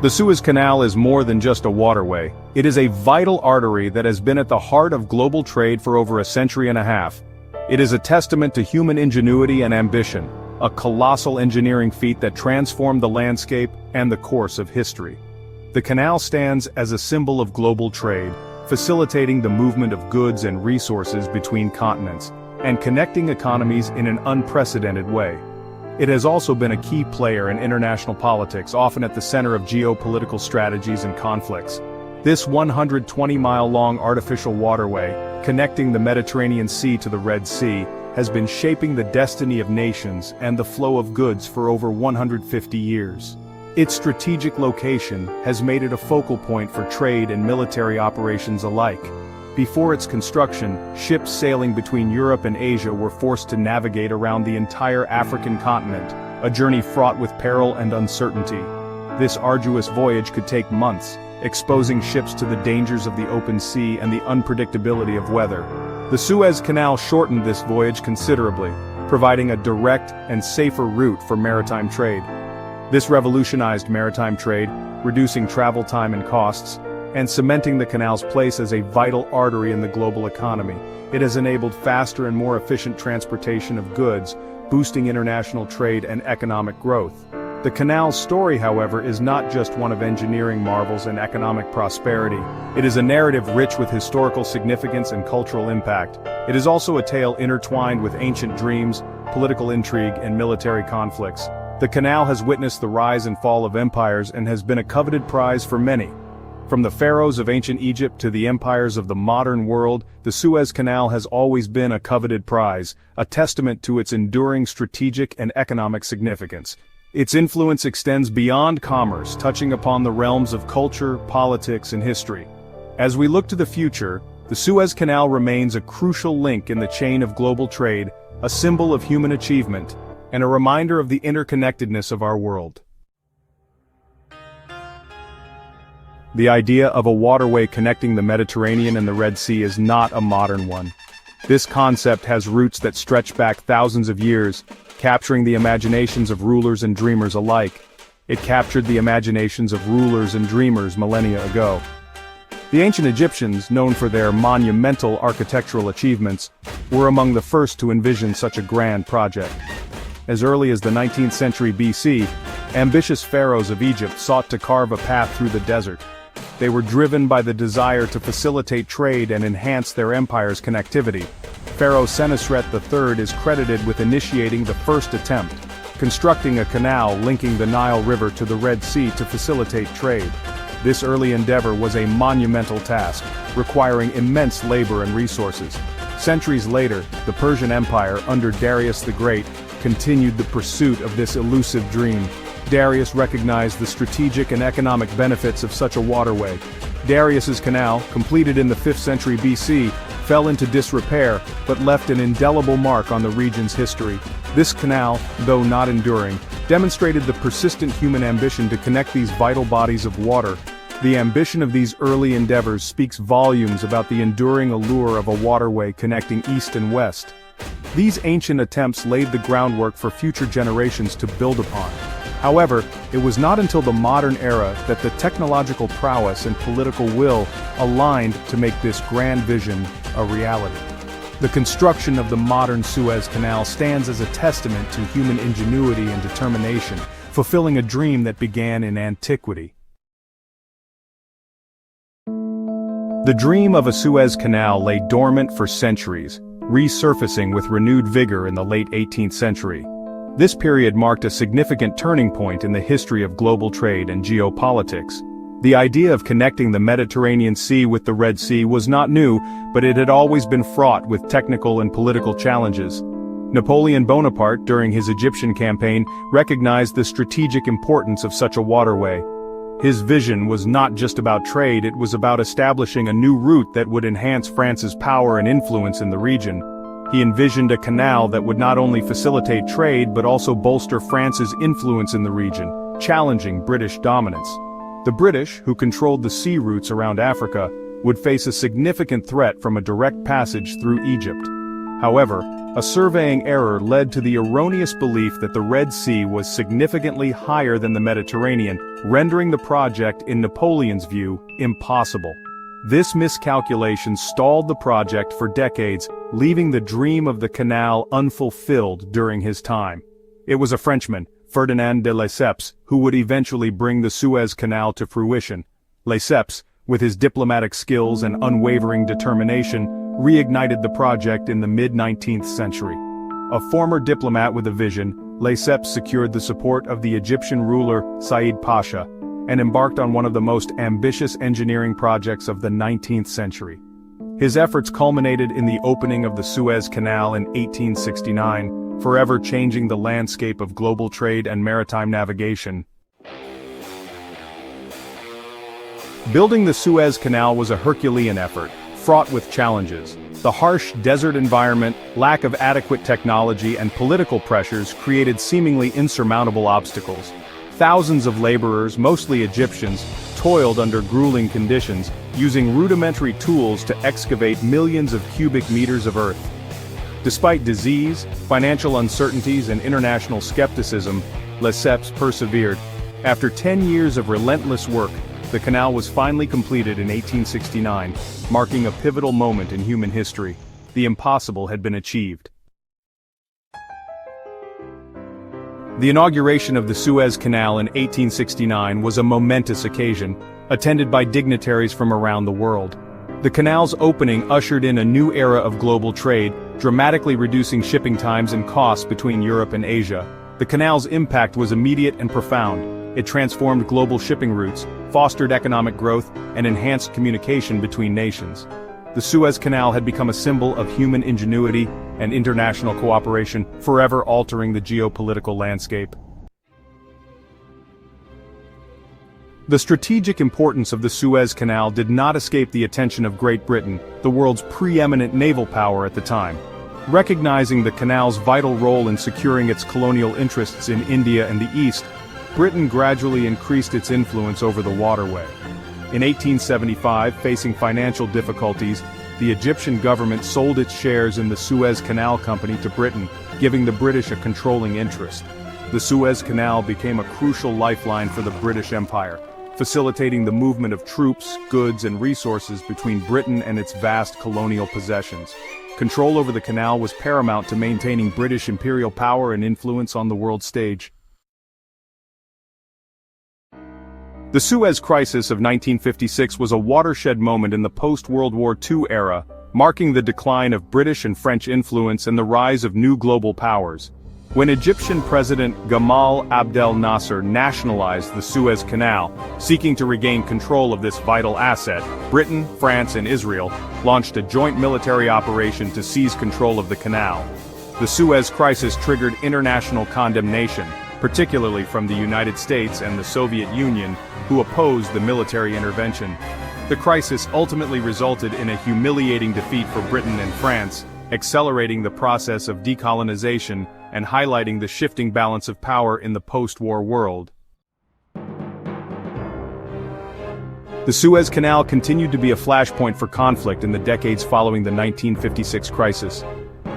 The Suez Canal is more than just a waterway. It is a vital artery that has been at the heart of global trade for over a century and a half. It is a testament to human ingenuity and ambition, a colossal engineering feat that transformed the landscape and the course of history. The canal stands as a symbol of global trade, facilitating the movement of goods and resources between continents, and connecting economies in an unprecedented way. It has also been a key player in international politics, often at the center of geopolitical strategies and conflicts. This 120-mile-long artificial waterway, connecting the Mediterranean Sea to the Red Sea, has been shaping the destiny of nations and the flow of goods for over 150 years. Its strategic location has made it a focal point for trade and military operations alike. Before its construction, ships sailing between Europe and Asia were forced to navigate around the entire African continent, a journey fraught with peril and uncertainty. This arduous voyage could take months, exposing ships to the dangers of the open sea and the unpredictability of weather. The Suez Canal shortened this voyage considerably, providing a direct and safer route for maritime trade. This revolutionized maritime trade, reducing travel time and costs, and cementing the canal's place as a vital artery in the global economy. It has enabled faster and more efficient transportation of goods, boosting international trade and economic growth. The canal's story, however, is not just one of engineering marvels and economic prosperity. It is a narrative rich with historical significance and cultural impact. It is also a tale intertwined with ancient dreams, political intrigue, and military conflicts. The canal has witnessed the rise and fall of empires and has been a coveted prize for many. From the pharaohs of ancient Egypt to the empires of the modern world, the Suez Canal has always been a coveted prize, a testament to its enduring strategic and economic significance. Its influence extends beyond commerce, touching upon the realms of culture, politics, and history. As we look to the future, the Suez Canal remains a crucial link in the chain of global trade, a symbol of human achievement, and a reminder of the interconnectedness of our world. The idea of a waterway connecting the Mediterranean and the Red Sea is not a modern one. This concept has roots that stretch back thousands of years, capturing the imaginations of rulers and dreamers alike. It captured the imaginations of rulers and dreamers millennia ago. The ancient Egyptians, known for their monumental architectural achievements, were among the first to envision such a grand project. As early as the 19th century BC, ambitious pharaohs of Egypt sought to carve a path through the desert. They were driven by the desire to facilitate trade and enhance their empire's connectivity. Pharaoh Senusret III is credited with initiating the first attempt, constructing a canal linking the Nile River to the Red Sea to facilitate trade. This early endeavor was a monumental task, requiring immense labor and resources. Centuries later, the Persian Empire, under Darius the Great, continued the pursuit of this elusive dream. Darius recognized the strategic and economic benefits of such a waterway. Darius's canal, completed in the 5th century BC, fell into disrepair, but left an indelible mark on the region's history. This canal, though not enduring, demonstrated the persistent human ambition to connect these vital bodies of water. The ambition of these early endeavors speaks volumes about the enduring allure of a waterway connecting East and West. These ancient attempts laid the groundwork for future generations to build upon. However, it was not until the modern era that the technological prowess and political will aligned to make this grand vision a reality. The construction of the modern Suez Canal stands as a testament to human ingenuity and determination, fulfilling a dream that began in antiquity. The dream of a Suez Canal lay dormant for centuries, resurfacing with renewed vigor in the late 18th century. This period marked a significant turning point in the history of global trade and geopolitics. The idea of connecting the Mediterranean Sea with the Red Sea was not new, but it had always been fraught with technical and political challenges. Napoleon Bonaparte, during his Egyptian campaign, recognized the strategic importance of such a waterway. His vision was not just about trade, it was about establishing a new route that would enhance France's power and influence in the region. He envisioned a canal that would not only facilitate trade but also bolster France's influence in the region, challenging British dominance. The British, who controlled the sea routes around Africa, would face a significant threat from a direct passage through Egypt. However, a surveying error led to the erroneous belief that the Red Sea was significantly higher than the Mediterranean, rendering the project, in Napoleon's view, impossible. This miscalculation stalled the project for decades, leaving the dream of the canal unfulfilled during his time. It was a Frenchman, Ferdinand de Lesseps, who would eventually bring the Suez Canal to fruition. Lesseps, with his diplomatic skills and unwavering determination, reignited the project in the mid-19th century. A former diplomat with a vision, Lesseps secured the support of the Egyptian ruler Said Pasha, and embarked on one of the most ambitious engineering projects of the 19th century. His efforts culminated in the opening of the Suez Canal in 1869, forever changing the landscape of global trade and maritime navigation. Building the Suez Canal was a Herculean effort, fraught with challenges. The harsh desert environment, lack of adequate technology, and political pressures created seemingly insurmountable obstacles. Thousands of laborers, mostly Egyptians, toiled under grueling conditions, using rudimentary tools to excavate millions of cubic meters of earth. Despite disease, financial uncertainties, and international skepticism, Lesseps persevered. After 10 years of relentless work, the canal was finally completed in 1869, marking a pivotal moment in human history. The impossible had been achieved. The inauguration of the Suez Canal in 1869 was a momentous occasion, attended by dignitaries from around the world. The canal's opening ushered in a new era of global trade, dramatically reducing shipping times and costs between Europe and Asia. The canal's impact was immediate and profound. It transformed global shipping routes, fostered economic growth, and enhanced communication between nations. The Suez Canal had become a symbol of human ingenuity and international cooperation, forever altering the geopolitical landscape. The strategic importance of the Suez Canal did not escape the attention of Great Britain, the world's preeminent naval power at the time. Recognizing the canal's vital role in securing its colonial interests in India and the East, Britain gradually increased its influence over the waterway. In 1875, facing financial difficulties, the Egyptian government sold its shares in the Suez Canal Company to Britain, giving the British a controlling interest. The Suez Canal became a crucial lifeline for the British Empire, facilitating the movement of troops, goods, and resources between Britain and its vast colonial possessions. Control over the canal was paramount to maintaining British imperial power and influence on the world stage. The Suez Crisis of 1956 was a watershed moment in the post-World War II era, marking the decline of British and French influence and the rise of new global powers. When Egyptian President Gamal Abdel Nasser nationalized the Suez Canal, seeking to regain control of this vital asset, Britain, France, and Israel launched a joint military operation to seize control of the canal. The Suez Crisis triggered international condemnation, particularly from the United States and the Soviet Union, who opposed the military intervention. The crisis ultimately resulted in a humiliating defeat for Britain and France, accelerating the process of decolonization and highlighting the shifting balance of power in the post-war world. The Suez Canal continued to be a flashpoint for conflict in the decades following the 1956 crisis.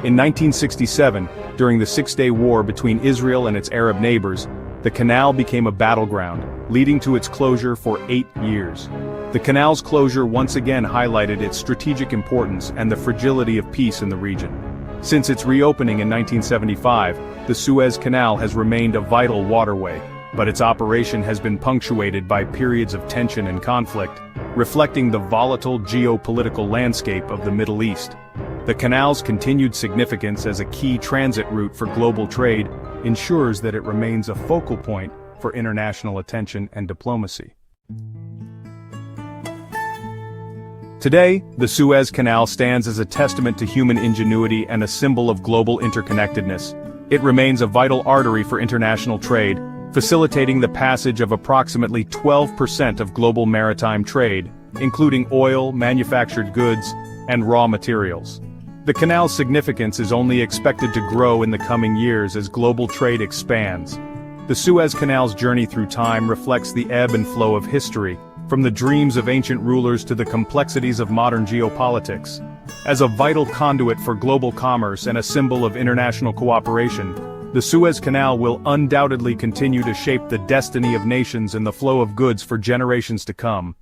In 1967, during the Six-Day War between Israel and its Arab neighbors, the canal became a battleground, leading to its closure for 8 years. The canal's closure once again highlighted its strategic importance and the fragility of peace in the region. Since its reopening in 1975, the Suez Canal has remained a vital waterway, but its operation has been punctuated by periods of tension and conflict, reflecting the volatile geopolitical landscape of the Middle East. The canal's continued significance as a key transit route for global trade ensures that it remains a focal point for international attention and diplomacy. Today, the Suez Canal stands as a testament to human ingenuity and a symbol of global interconnectedness. It remains a vital artery for international trade, facilitating the passage of approximately 12% of global maritime trade, including oil, manufactured goods, and raw materials. The canal's significance is only expected to grow in the coming years as global trade expands. The Suez Canal's journey through time reflects the ebb and flow of history, from the dreams of ancient rulers to the complexities of modern geopolitics. As a vital conduit for global commerce and a symbol of international cooperation, the Suez Canal will undoubtedly continue to shape the destiny of nations and the flow of goods for generations to come.